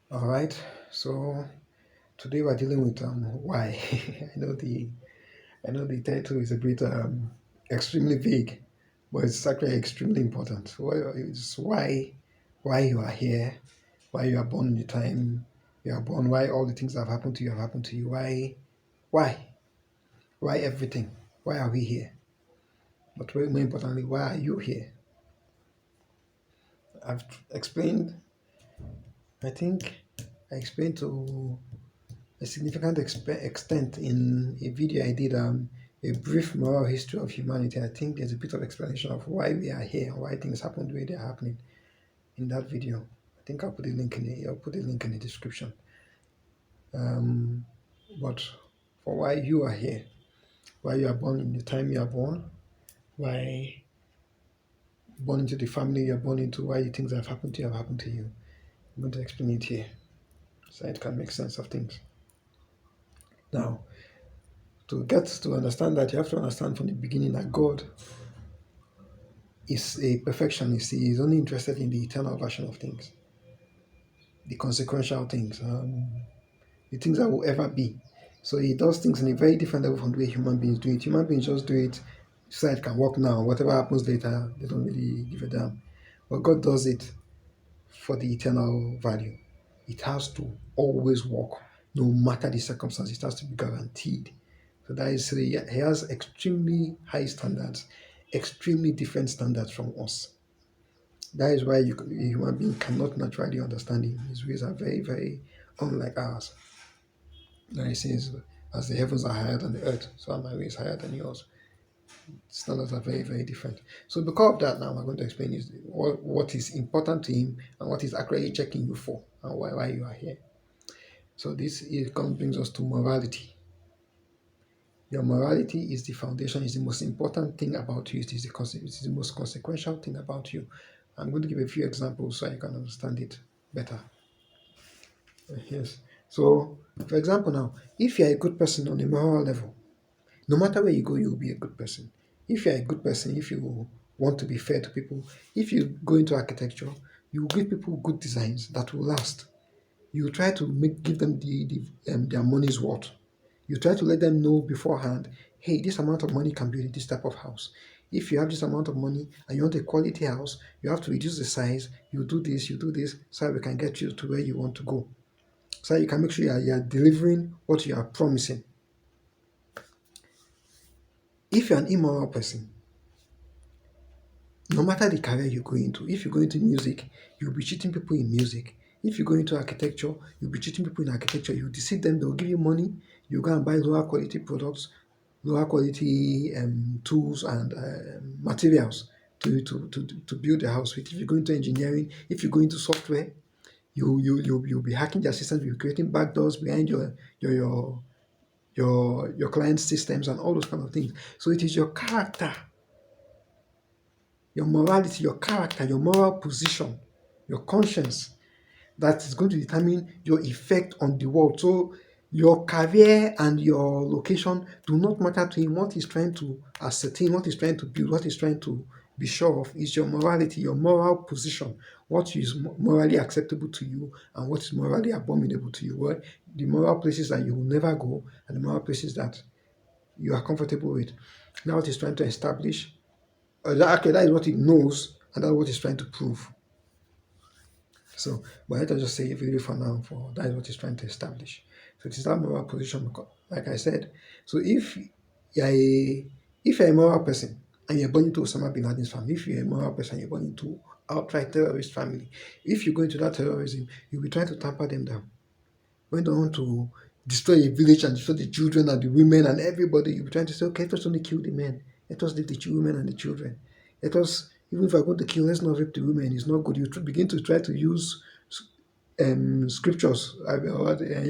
All right. So today we're dealing with why. I know the title is a bit extremely vague, but it's actually extremely important. Well, it's why you are here, why you are born in the time you are born, why all the things that have happened to you have happened to you, why, why everything, why are we here? But more importantly, why are you here? I've explained. I think I explained to a significant extent in a video I did, a brief moral history of humanity. I think there's a bit of explanation of why we are here, why things happen the way they're happening in that video. I think I'll put a link in the description. Um, but for why you are here, why you are born in the time you are born, why born into the family you're born into, why the things that have happened to you have happened to you. I'm going to explain it here so it can make sense of things. Now, to get to understand that, you have to understand from the beginning that God is a perfectionist. He is only interested in the eternal version of things, the consequential things, the things that will ever be. So he does things in a very different level from the way human beings do it. Human beings just do it so it can work now. Whatever happens later, they don't really give a damn. But God does it for the eternal value. It has to always work, no matter the circumstance. It has to be guaranteed. So that is, so he has extremely high standards, extremely different standards from us. That is why a human being cannot naturally understand him. His ways are very, very unlike ours. Now he says, as the heavens are higher than the earth, so are my ways higher than yours. Standards are very, very different. So because of that, now I'm going to explain is what is important to him and what is actually checking you for and why you are here. So brings us to morality. Your morality is the foundation, is the most important thing about you. It is it is the most consequential thing about you. I'm going to give a few examples so you can understand it better. Yes. So, for example, now, if you're a good person on a moral level, no matter where you go, you'll be a good person. If you're a good person, if you want to be fair to people, if you go into architecture, you will give people good designs that will last. You try to give them their money's worth. You try to let them know beforehand, hey, this amount of money can build this type of house. If you have this amount of money and you want a quality house, you have to reduce the size. You do this, so we can get you to where you want to go. So you can make sure you are delivering what you are promising. If you're an immoral person, no matter the career you go into, if you go into music, you'll be cheating people in music. If you go into architecture, you'll be cheating people in architecture. You deceive them, they'll give you money, you go and buy lower quality products, lower quality tools and materials to build a house with. If you go into engineering, if you go into software, you'll be hacking their systems, you'll be creating backdoors behind your your client systems and all those kind of things. So it is your character, your morality, your character, your moral position, your conscience that is going to determine your effect on the world. So your career and your location do not matter to him. What he's trying to ascertain, what he's trying to build, what he's trying to be sure of is your morality, your moral position, what is morally acceptable to you and what is morally abominable to you. Well, the moral places that you will never go and the moral places that you are comfortable with. Now what he's trying to establish, that is what he knows and that's what he's trying to prove. So, but let us just say really for now, for that is what he's trying to establish. So it is that moral position, like I said. So you're a if you're a moral person and you're born into Osama bin Laden's family, if you're a moral person, you're born into outright terrorist family. If you go into that terrorism, you'll be trying to tamper them down. When they want to destroy a village and destroy the children and the women and everybody, you'll be trying to say, okay, let us only kill the men. Let us leave the women and the children. Let us, even if we're going to kill, let's not rape the women. It's not good. You begin to try to use scriptures,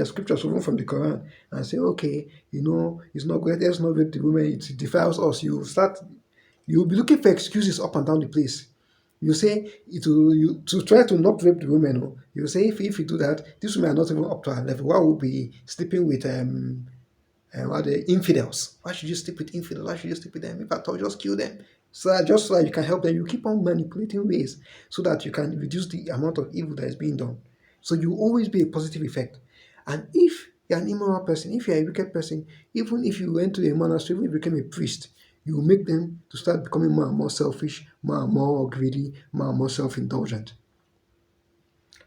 scriptures even from the Quran, and say, okay, it's not good. Let's not rape the women. It defiles us. You'll be looking for excuses up and down the place. You say it will you to try to not rape the women. Oh, you say if you do that, these women are not even up to our level. Why would be sleeping with what the infidels? Why should you sleep with infidels? Why should you sleep with them? If I thought, just kill them. So that you can help them, you keep on manipulating ways so that you can reduce the amount of evil that is being done. So you will always be a positive effect. And if you're an immoral person, if you're a wicked person, even if you went to a monastery, even if you became a priest, you will make them to start becoming more and more selfish, more and more greedy, more and more self-indulgent.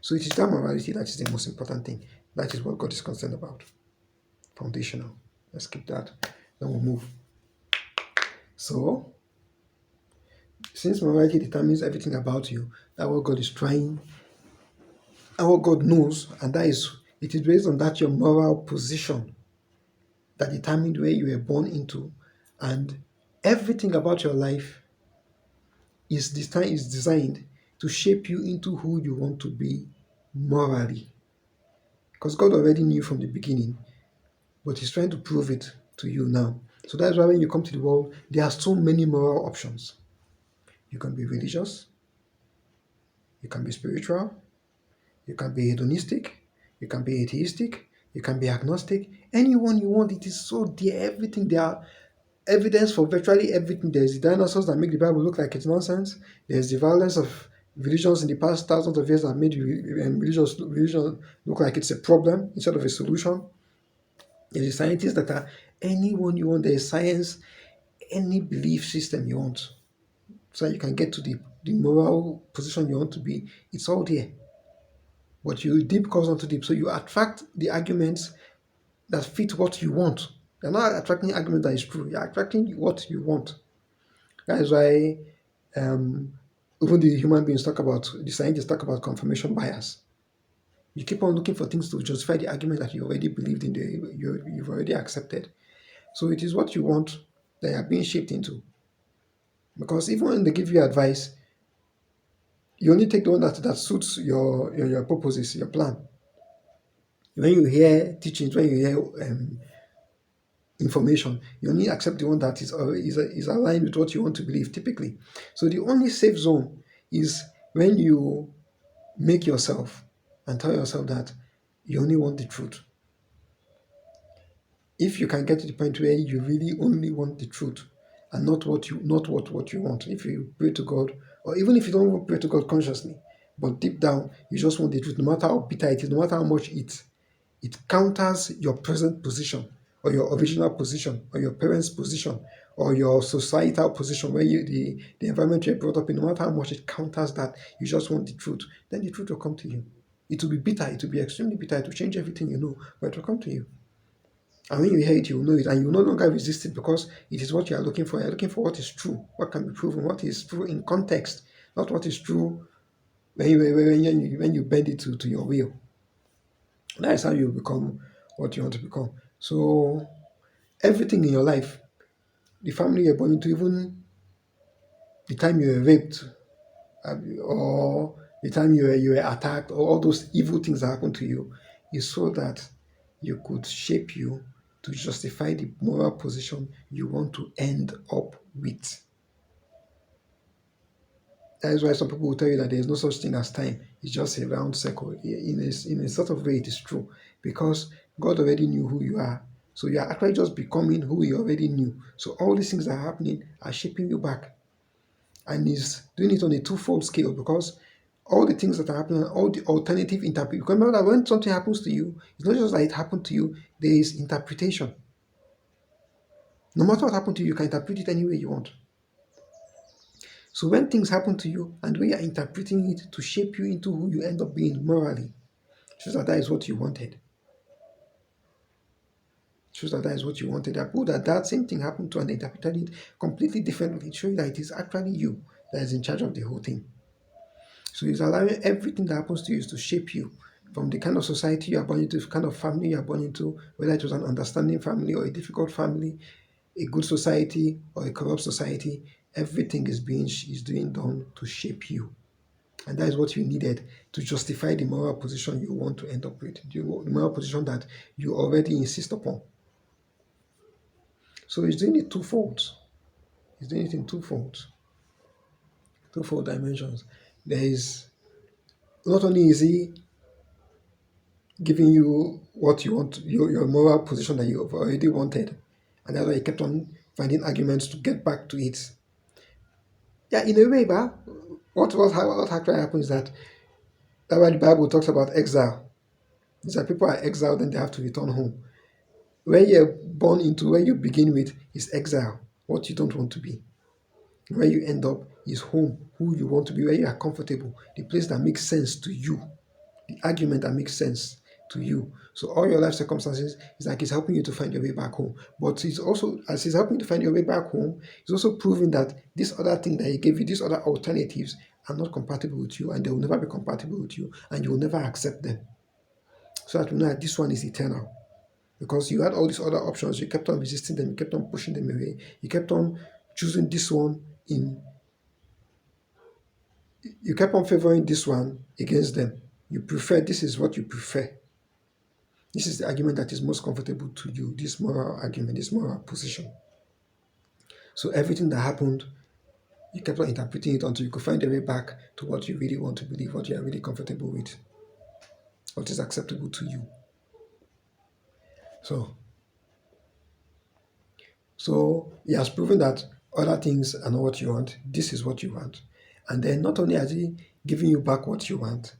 So it is that morality that is the most important thing. That is what God is concerned about. Foundational. Let's keep that. Then we'll move. So, since morality determines everything about you, that what God is trying, and what God knows, and that is, it is based on that your moral position that determined where you were born into, and everything about your life is designed to shape you into who you want to be morally. Because God already knew from the beginning, but He's trying to prove it to you now. So that's why when you come to the world, there are so many moral options. You can be religious, you can be spiritual, you can be hedonistic, you can be atheistic, you can be agnostic. Anyone you want, it is so there. Everything there are evidence for virtually everything. There's the dinosaurs that make the Bible look like it's nonsense. There's the violence of religions in the past thousands of years that made religion look like it's a problem instead of a solution. There's the scientists that are anyone you want. There's science, any belief system you want. So you can get to the moral position you want to be. It's all there. But you deep calls onto deep. So you attract the arguments that fit what you want. You're not attracting argument that is true. You're attracting what you want. That is why um, even the human beings talk about, the scientists talk about confirmation bias. You keep on looking for things to justify the argument that you already believed in, you've already accepted. So it is what you want that you are being shaped into. Because even when they give you advice, you only take the one that suits your purposes, your plan. When you hear teachings, when you hear information, you only accept the one that is aligned with what you want to believe, typically. So the only safe zone is when you make yourself and tell yourself that you only want the truth. If you can get to the point where you really only want the truth and not what you want, if you pray to God, or even if you don't even pray to God consciously, but deep down you just want the truth, no matter how bitter it is, no matter how much it counters your present position or your original position or your parents' position or your societal position where the environment you're brought up in, no matter how much it counters that, you just want the truth, then the truth will come to you. It will be bitter, it will be extremely bitter, it will change everything you know, but it will come to you. And when you hear it, you will know it, and you will no longer resist it because it is what you are looking for. You're looking for what is true, what can be proven, what is true in context, not what is true when you bend it to your will. That is how you become what you want to become. So everything in your life, the family you're born into, even the time you were raped, or the time you were attacked, or all those evil things that happened to you, is so that you could shape you to justify the moral position you want to end up with. That is why some people will tell you that there is no such thing as time. It's just a round circle. In a sort of way, it is true because God already knew who you are. So you are actually just becoming who He already knew. So all these things that are happening are shaping you back. And He's doing it on a twofold scale because all the things that are happening, all the alternative interpretation. Because remember that when something happens to you, it's not just that it happened to you, there is interpretation. No matter what happened to you, you can interpret it any way you want. So when things happen to you and when you're interpreting it to shape you into who you end up being morally, shows that is what you wanted. Shows that is what you wanted. There are people that same thing happened to and they interpreted it completely differently. It shows that it is actually you that is in charge of the whole thing. So it's allowing everything that happens to you is to shape you from the kind of society you are born into, the kind of family you are born into, whether it was an understanding family or a difficult family, a good society or a corrupt society. Everything is being done to shape you. And that is what you needed to justify the moral position you want to end up with, the moral position that you already insist upon. So he's doing it twofold. He's doing it in twofold dimensions. There is not only is he giving you what you want, your moral position that you have already wanted, and that's why he kept on finding arguments to get back to it. Yeah, in a way, but what actually happens is that That's why the Bible talks about exile. These are people are exiled and they have to return home. Where you're born into, where you begin with, is exile, what you don't want to be. Where you end up is home, who you want to be, where you are comfortable, the place that makes sense to you, the argument that makes sense to you. So all your life circumstances is like it's helping you to find your way back home. But it's also, as it's helping you to find your way back home, it's also proving that this other thing that he gave you, these other alternatives are not compatible with you and they will never be compatible with you and you will never accept them. So that we know that this one is eternal. Because you had all these other options, you kept on resisting them, you kept on pushing them away, you kept on choosing this one in, you kept on favoring this one against them. You prefer, this is what you prefer. This is the argument that is most comfortable to you, this moral argument, this moral position. So everything that happened, you kept on interpreting it until you could find a way back to what you really want to believe, what you are really comfortable with, what is acceptable to you. So, so he has proven that other things are not what you want. This is what you want. And then not only has he given you back what you want,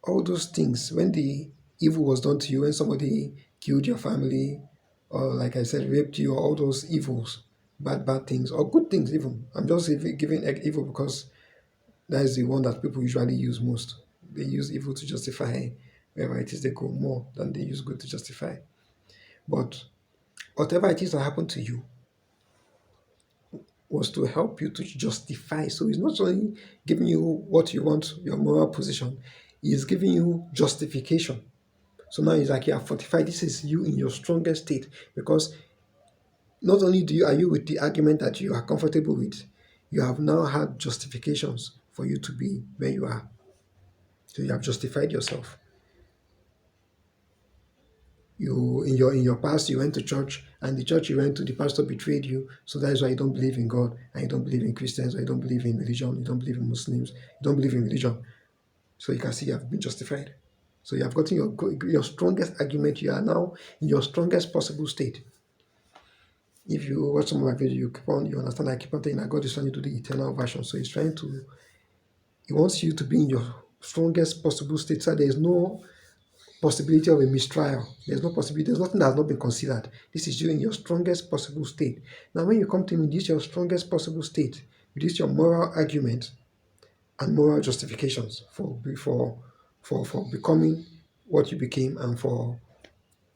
all those things, when the evil was done to you, when somebody killed your family, or like I said, raped you, or all those evils, bad things, or good things even. I'm just giving evil because that is the one that people usually use most. They use evil to justify wherever it is they go more than they use good to justify. But whatever it is that happened to you was to help you to justify. So it's not only giving you what you want, your moral position, it's giving you justification. So now it's like you are fortified. This is you in your strongest state because not only do you are you with the argument that you are comfortable with, you have now had justifications for you to be where you are. So you have justified yourself. You in your past you went to church and the church you went to the pastor betrayed you. So that is why you don't believe in God and you don't believe in Christians or you don't believe in religion, you don't believe in Muslims, you don't believe in religion. So you can see you have been justified. So you have gotten your strongest argument. You are now in your strongest possible state. If you watch some of my videos, you understand I keep on saying that God is trying to do the eternal version. So he wants you to be in your strongest possible state. So there is no possibility of a mistrial. There's no possibility, there's nothing that has not been considered. This is you in your strongest possible state. Now when you come to me, this is your strongest possible state. This is your moral argument and moral justifications for becoming what you became and for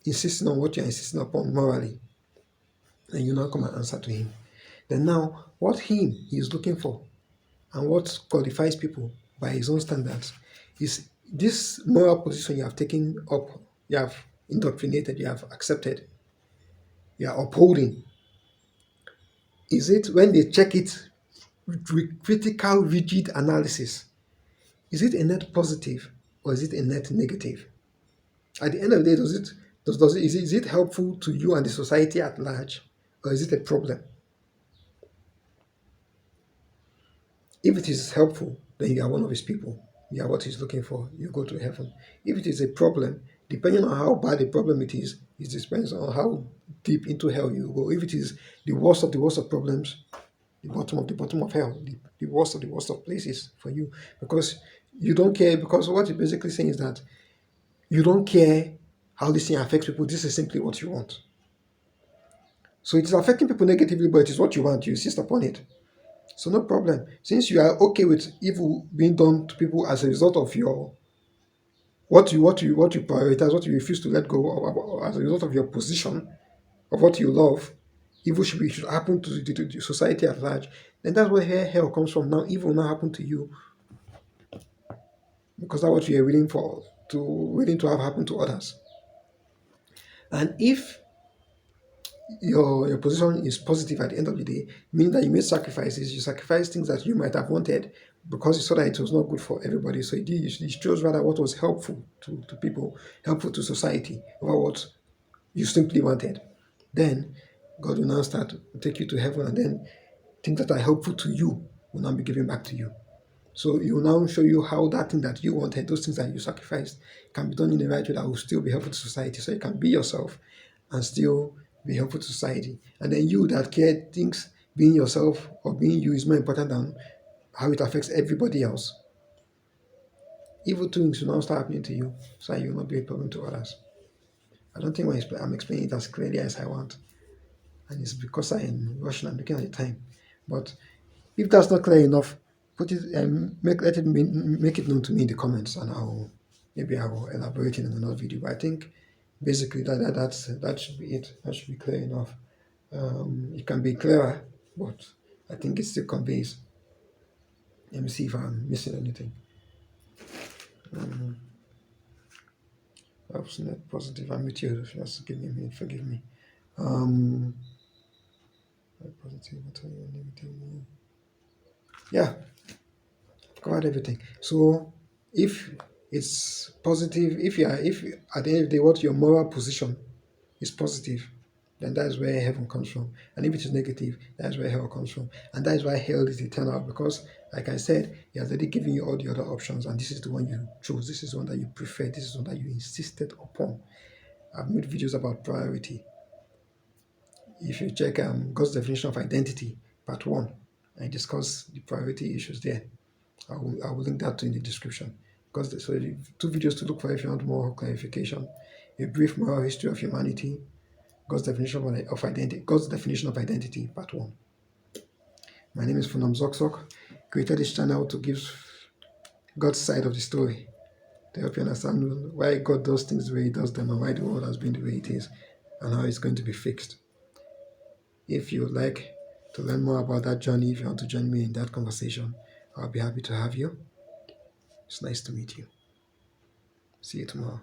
insisting on what you're insisting upon morally. And you now come and answer to him. Then now, what he is looking for and what qualifies people by his own standards is this moral position you have taken up, you have indoctrinated, you have accepted, you are upholding. Is it when they check it with critical, rigid analysis, is it a net positive or is it a net negative? At the end of the day, is it helpful to you and the society at large, or is it a problem? If it is helpful, then you are one of his people. You are what he's looking for. You go to heaven. If it is a problem, depending on how bad a problem it is, it depends on how deep into hell you go. If it is the worst of problems, the bottom of hell, the worst of the worst of places for you, because you don't care. Because what you're basically saying is that you don't care how this thing affects people. This is simply what you want. So it is affecting people negatively, but it is what you want. You insist upon it. So no problem. Since you are okay with evil being done to people as a result of your what you prioritize, what you refuse to let go of, as a result of your position of what you love, evil should happen to the society at large. Then that's where hell comes from. Now evil now happen to you because that's what you are willing to have happen to others. And if your position is positive at the end of the day, meaning that you made sacrifices, you sacrificed things that you might have wanted because you saw that it was not good for everybody. So you chose rather what was helpful to people, helpful to society, over what you simply wanted. Then God will now start to take you to heaven, and then things that are helpful to you will now be given back to you. So he will now show you how that thing that you wanted, those things that you sacrificed, can be done in the right way that will still be helpful to society. So you can be yourself and still be helpful to society. And then you that care thinks being yourself or being you is more important than how it affects everybody else. evil things will not start happening to you, so that you will not be a problem to others. I don't think I'm explaining it as clearly as I want, and it's because I'm rushing and looking at the time. But if that's not clear enough, put it and make it known to me in the comments, and I will elaborate it in another video. But I think basically that should be it. That should be clear enough. It can be clearer, but I think it still conveys. Let me see if I'm missing anything. I was net positive. I'm with you. Just give me a minute. Forgive me. Um, positive. What are you negative? Yeah, covered everything. So if it's positive, if at the end of the day what your moral position is positive, then that is where heaven comes from. And if it is negative, that is where hell comes from. And that is why hell is eternal, because like I said, he has already given you all the other options, and this is the one you chose, this is the one that you prefer, this is the one that you insisted upon. I've made videos about priority. If you check God's definition of identity, part 1, I discuss the priority issues there. I will link that to in the description. Because so 2 videos to look for if you want more clarification. A brief moral history of humanity, God's definition of identity. God's definition of identity, part 1. My name is Funom Zock-Sock. Created this channel to give God's side of the story, to help you understand why God does things the way He does them, and why the world has been the way it is, and how it's going to be fixed. If you would like to learn more about that journey, if you want to join me in that conversation, I'll be happy to have you. It's nice to meet you. See you tomorrow.